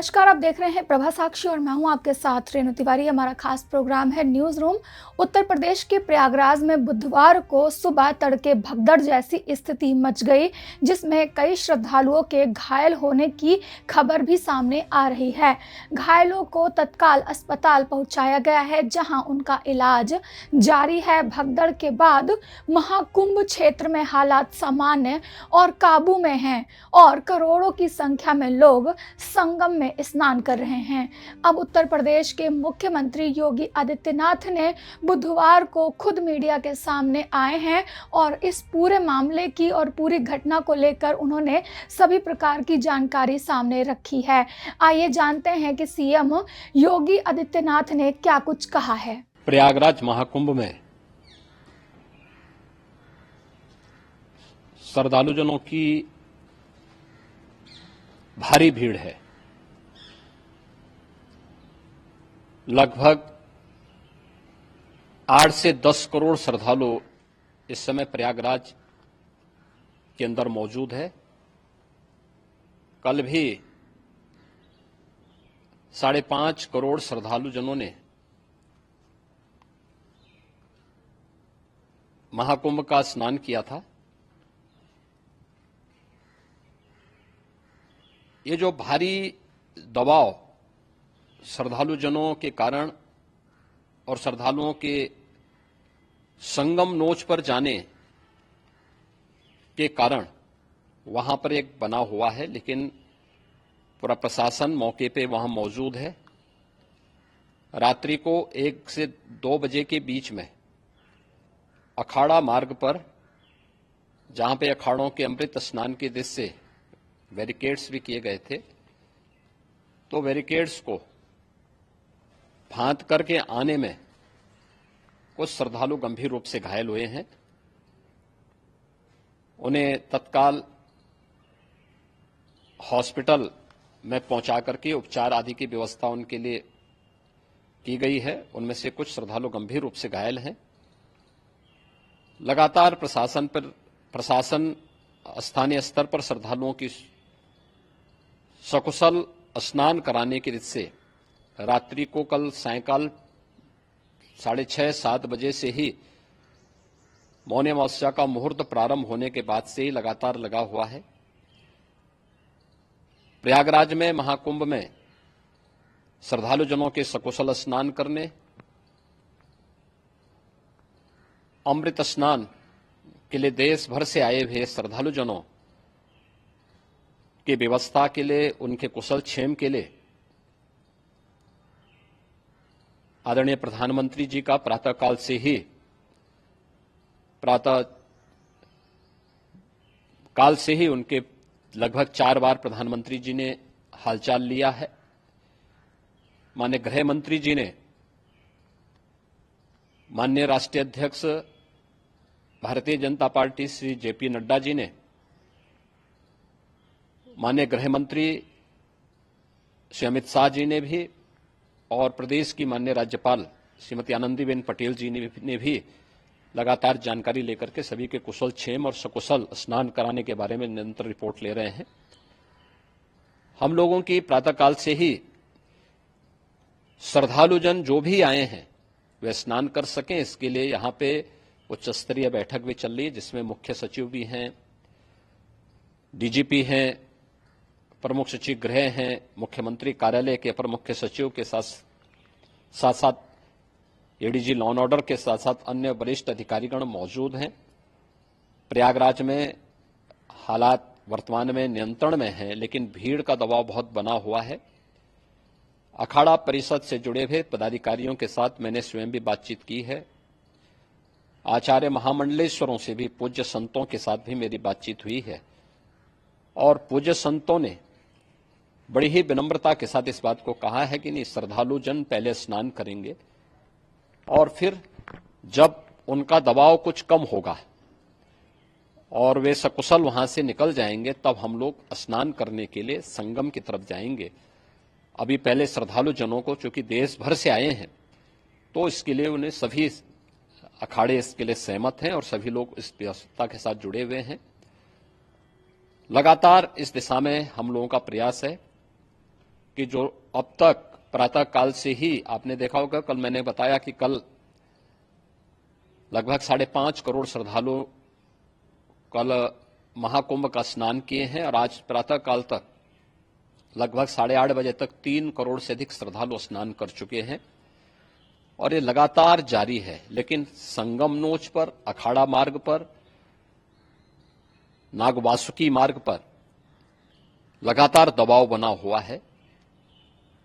नमस्कार, आप देख रहे हैं प्रभा साक्षी और मैं हूं आपके साथ रेणु तिवारी। हमारा खास प्रोग्राम है न्यूज रूम। उत्तर प्रदेश के प्रयागराज में बुधवार को सुबह तड़के भगदड़ जैसी स्थिति मच गई, जिसमें कई श्रद्धालुओं के घायल होने की खबर भी सामने आ रही है। घायलों को तत्काल अस्पताल पहुंचाया गया है, जहां उनका इलाज जारी है। भगदड़ के बाद महाकुंभ क्षेत्र में हालात सामान्य और काबू में हैं और करोड़ों की संख्या में लोग संगम में स्नान कर रहे हैं। अब उत्तर प्रदेश के मुख्यमंत्री योगी आदित्यनाथ ने बुधवार को खुद मीडिया के सामने आए हैं और इस पूरे मामले की और पूरी घटना को लेकर उन्होंने सभी प्रकार की जानकारी सामने रखी है। आइए जानते हैं कि सीएम योगी आदित्यनाथ ने क्या कुछ कहा है। प्रयागराज महाकुंभ में श्रद्धालुजनों की भारी भीड़ है। लगभग 8 से 10 करोड़ श्रद्धालु इस समय प्रयागराज के अंदर मौजूद है। कल भी 5.5 करोड़ श्रद्धालुजनों ने महाकुंभ का स्नान किया था। ये जो भारी दबाव श्रद्धालुजनों के कारण और श्रद्धालुओं के संगम नोच पर जाने के कारण वहां पर एक बना हुआ है, लेकिन पूरा प्रशासन मौके पे वहां मौजूद है। रात्रि को 1 से 2 बजे के बीच में अखाड़ा मार्ग पर, जहां पे अखाड़ों के अमृत स्नान के दृश्य से बैरिकेड्स भी किए गए थे, तो बैरिकेड्स को फांद करके आने में कुछ श्रद्धालु गंभीर रूप से घायल हुए हैं। उन्हें तत्काल हॉस्पिटल में पहुंचा करके उपचार आदि की व्यवस्था उनके लिए की गई है। उनमें से कुछ श्रद्धालु गंभीर रूप से घायल हैं। लगातार प्रशासन स्थानीय स्तर पर श्रद्धालुओं की सकुशल स्नान कराने के दृष्टि से रात्रि को कल सायंकाल 6:30-7 बजे से ही मौनी अमावस्या का मुहूर्त प्रारंभ होने के बाद से ही लगातार लगा हुआ है। प्रयागराज में महाकुंभ में श्रद्धालुजनों के सकुशल स्नान करने, अमृत स्नान के लिए देश भर से आए हुए श्रद्धालुजनों की व्यवस्था के लिए, उनके कुशल क्षेम के लिए आदरणीय प्रधानमंत्री जी का प्रातःकाल से ही उनके लगभग 4 बार प्रधानमंत्री जी ने हालचाल लिया है। माननीय गृह मंत्री जी ने, माननीय राष्ट्रीय अध्यक्ष भारतीय जनता पार्टी श्री जेपी नड्डा जी ने, माननीय गृह मंत्री श्री अमित शाह जी ने भी और प्रदेश की माननीय राज्यपाल श्रीमती आनंदीबेन पटेल जी ने भी लगातार जानकारी लेकर के सभी के कुशल क्षेम और सकुशल स्नान कराने के बारे में निरंतर रिपोर्ट ले रहे हैं। हम लोगों की प्रातःकाल से ही श्रद्धालुजन जो भी आए हैं वे स्नान कर सकें, इसके लिए यहां पे उच्च स्तरीय बैठक भी चल रही है, जिसमें मुख्य सचिव भी हैं, डीजीपी हैं, प्रमुख सचिव गृह हैं, मुख्यमंत्री कार्यालय के अपर मुख्य सचिव के साथ एडीजी लॉ एंड ऑर्डर के साथ साथ अन्य वरिष्ठ अधिकारीगण मौजूद हैं। प्रयागराज में हालात वर्तमान में नियंत्रण में हैं, लेकिन भीड़ का दबाव बहुत बना हुआ है। अखाड़ा परिषद से जुड़े हुए पदाधिकारियों के साथ मैंने स्वयं भी बातचीत की है। आचार्य महामंडलेश्वरों से भी, पूज्य संतों के साथ भी मेरी बातचीत हुई है और पूज्य संतों ने बड़ी ही विनम्रता के साथ इस बात को कहा है कि नहीं, श्रद्धालु जन पहले स्नान करेंगे और फिर जब उनका दबाव कुछ कम होगा और वे सकुशल वहां से निकल जाएंगे, तब हम लोग स्नान करने के लिए संगम की तरफ जाएंगे। अभी पहले श्रद्धालु जनों को, चूंकि देश भर से आए हैं, तो इसके लिए उन्हें सभी अखाड़े इसके लिए सहमत हैं और सभी लोग इस व्यवस्था के साथ जुड़े हुए हैं। लगातार इस दिशा में हम लोगों का प्रयास है कि जो अब तक प्रातः काल से ही आपने देखा होगा, कल मैंने बताया कि कल लगभग 5.5 करोड़ श्रद्धालु कल महाकुंभ का स्नान किए हैं और आज प्रातः काल तक लगभग 8:30 बजे तक 3 करोड़ से अधिक श्रद्धालु स्नान कर चुके हैं और ये लगातार जारी है। लेकिन संगम नोच पर, अखाड़ा मार्ग पर, नागवासुकी मार्ग पर लगातार दबाव बना हुआ है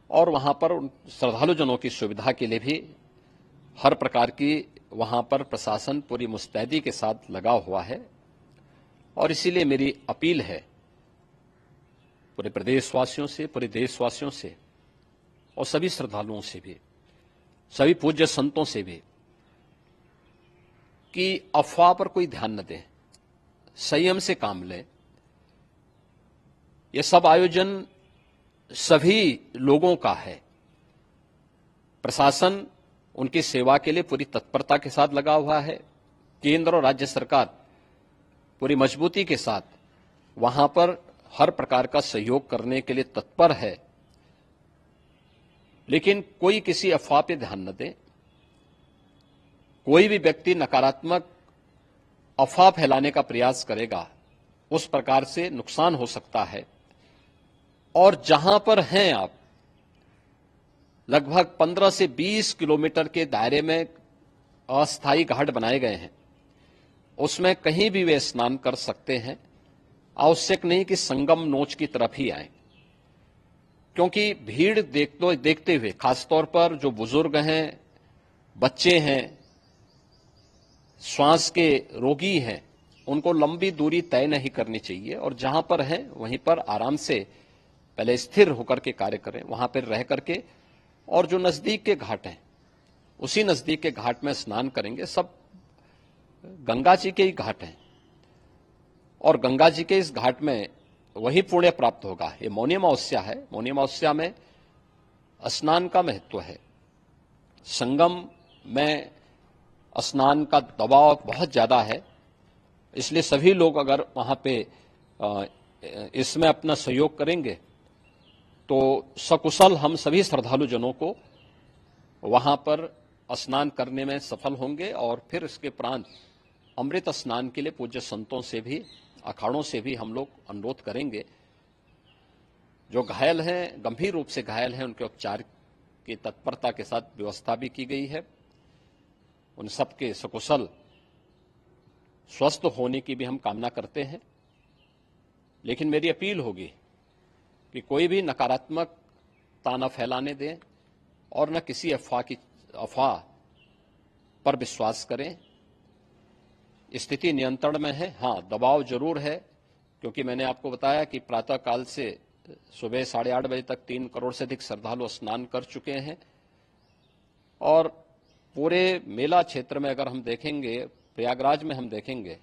और वहां पर श्रद्धालु जनों की सुविधा के लिए भी हर प्रकार की वहां पर प्रशासन पूरी मुस्तैदी के साथ लगा हुआ है। और इसीलिए मेरी अपील है पूरे प्रदेशवासियों से, पूरे देशवासियों से और सभी श्रद्धालुओं से भी, सभी पूज्य संतों से भी कि अफवाह पर कोई ध्यान न दें, संयम से काम लें। यह सब आयोजन सभी लोगों का है। प्रशासन उनकी सेवा के लिए पूरी तत्परता के साथ लगा हुआ है। केंद्र और राज्य सरकार पूरी मजबूती के साथ वहां पर हर प्रकार का सहयोग करने के लिए तत्पर है। लेकिन कोई किसी अफवाह पे ध्यान न दे। कोई भी व्यक्ति नकारात्मक अफवाह फैलाने का प्रयास करेगा, उस प्रकार से नुकसान हो सकता है। और जहां पर हैं आप, लगभग 15 से 20 किलोमीटर के दायरे में अस्थायी घाट बनाए गए हैं, उसमें कहीं भी वे स्नान कर सकते हैं। आवश्यक नहीं कि संगम नोच की तरफ ही आए, क्योंकि भीड़ देखते हुए खासतौर पर जो बुजुर्ग हैं, बच्चे हैं, श्वास के रोगी हैं, उनको लंबी दूरी तय नहीं करनी चाहिए और जहां पर हैं वहीं पर आराम से पहले स्थिर होकर के कार्य करें, वहां पर रह करके। और जो नजदीक के घाट हैं, उसी नजदीक के घाट में स्नान करेंगे। सब गंगा जी के ही घाट हैं और गंगा जी के इस घाट में वही पुण्य प्राप्त होगा। ये मौनी अमावस्या है। मौनी अमावस्या में स्नान का महत्व है। संगम में स्नान का दबाव बहुत ज्यादा है, इसलिए सभी लोग अगर वहां पे इसमें अपना सहयोग करेंगे तो सकुशल हम सभी श्रद्धालु जनों को वहां पर स्नान करने में सफल होंगे। और फिर इसके उपरांत अमृत स्नान के लिए पूज्य संतों से भी, अखाड़ों से भी हम लोग अनुरोध करेंगे। जो घायल हैं, गंभीर रूप से घायल हैं, उनके उपचार की तत्परता के साथ व्यवस्था भी की गई है। उन सबके सकुशल स्वस्थ होने की भी हम कामना करते हैं। लेकिन मेरी अपील होगी कि कोई भी नकारात्मक ताना फैलाने दें और न किसी अफवाह पर विश्वास करें। स्थिति नियंत्रण में है। हाँ, दबाव जरूर है, क्योंकि मैंने आपको बताया कि प्रातः काल से सुबह 8:30 बजे तक 3 करोड़ से अधिक श्रद्धालु स्नान कर चुके हैं। और पूरे मेला क्षेत्र में अगर हम देखेंगे, प्रयागराज में हम देखेंगे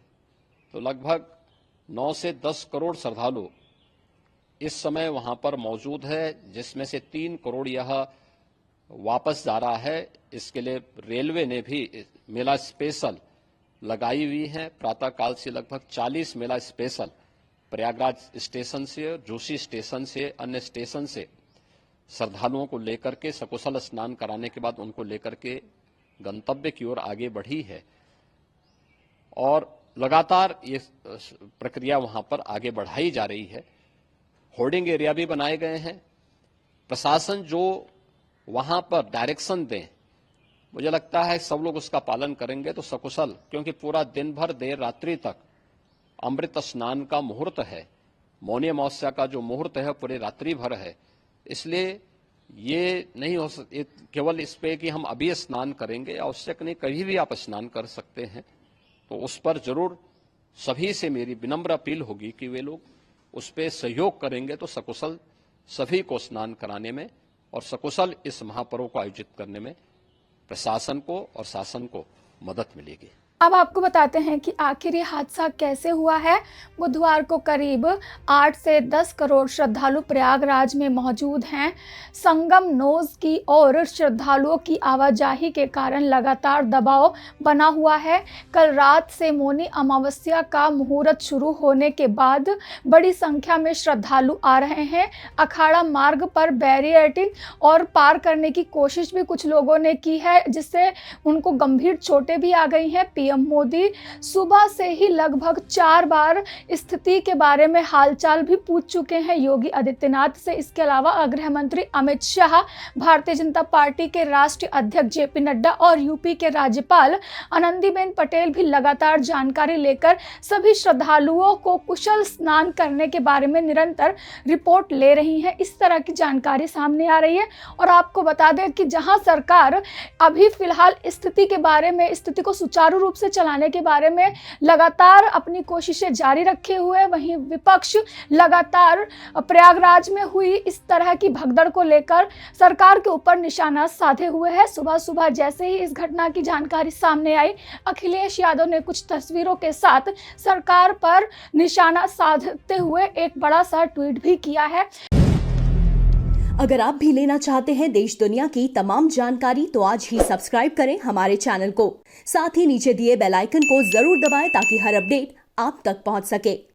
तो लगभग 9 से 10 करोड़ श्रद्धालु इस समय वहां पर मौजूद है, जिसमें से 3 करोड़ यह वापस जा रहा है। इसके लिए रेलवे ने भी मेला स्पेशल लगाई हुई है। प्रातः काल से लगभग 40 मेला स्पेशल प्रयागराज स्टेशन से, जोशी स्टेशन से, अन्य स्टेशन से श्रद्धालुओं को लेकर के सकुशल स्नान कराने के बाद उनको लेकर के गंतव्य की ओर आगे बढ़ी है। और लगातार ये प्रक्रिया वहां पर आगे बढ़ाई जा रही है। होर्डिंग एरिया भी बनाए गए हैं। प्रशासन जो वहां पर डायरेक्शन दें, मुझे लगता है सब लोग उसका पालन करेंगे तो सकुशल, क्योंकि पूरा दिन भर देर रात्रि तक अमृत स्नान का मुहूर्त है। मौनी अमावस्या का जो मुहूर्त है पूरे रात्रि भर है। इसलिए ये नहीं हो केवल इस पे कि हम अभी स्नान करेंगे, आवश्यक नहीं, कभी भी आप स्नान कर सकते हैं। तो उस पर जरूर सभी से मेरी विनम्र अपील होगी कि वे लोग उस पर सहयोग करेंगे तो सकुशल सभी को स्नान कराने में और सकुशल इस महापर्व को आयोजित करने में प्रशासन को और शासन को मदद मिलेगी। अब आपको बताते हैं कि आखिर ये हादसा कैसे हुआ है। बुधवार को करीब 8 से 10 करोड़ श्रद्धालु प्रयागराज में मौजूद हैं। संगम नोज की ओर श्रद्धालुओं की आवाजाही के कारण लगातार दबाव बना हुआ है। कल रात से मौनी अमावस्या का मुहूर्त शुरू होने के बाद बड़ी संख्या में श्रद्धालु आ रहे हैं। अखाड़ा मार्ग पर बैरियरिंग और पार करने की कोशिश भी कुछ लोगों ने की है, जिससे उनको गंभीर चोटें भी आ गई हैं। पीएम मोदी सुबह से ही लगभग 4 बार स्थिति के बारे में हालचाल भी पूछ चुके हैं योगी आदित्यनाथ से। इसके अलावा गृह मंत्री अमित शाह, भारतीय जनता पार्टी के राष्ट्रीय अध्यक्ष जेपी नड्डा और यूपी के राज्यपाल आनंदीबेन पटेल भी लगातार जानकारी लेकर सभी श्रद्धालुओं को कुशल स्नान करने के बारे में निरंतर रिपोर्ट ले रही हैं। इस तरह की जानकारी सामने आ रही है। और आपको बता दें कि जहां सरकार अभी फिलहाल स्थिति को सुचारू रूप से चलाने के बारे में लगातार अपनी कोशिशें जारी रखे हुए, वहीं विपक्ष लगातार प्रयागराज में हुई इस तरह की भगदड़ को लेकर सरकार के ऊपर निशाना साधे हुए है। सुबह सुबह जैसे ही इस घटना की जानकारी सामने आई, अखिलेश यादव ने कुछ तस्वीरों के साथ सरकार पर निशाना साधते हुए एक बड़ा सा ट्वीट भी किया है। अगर आप भी लेना चाहते हैं देश दुनिया की तमाम जानकारी तो आज ही सब्सक्राइब करें हमारे चैनल को। साथ ही नीचे दिए बेल आइकन को जरूर दबाएं ताकि हर अपडेट आप तक पहुंच सके।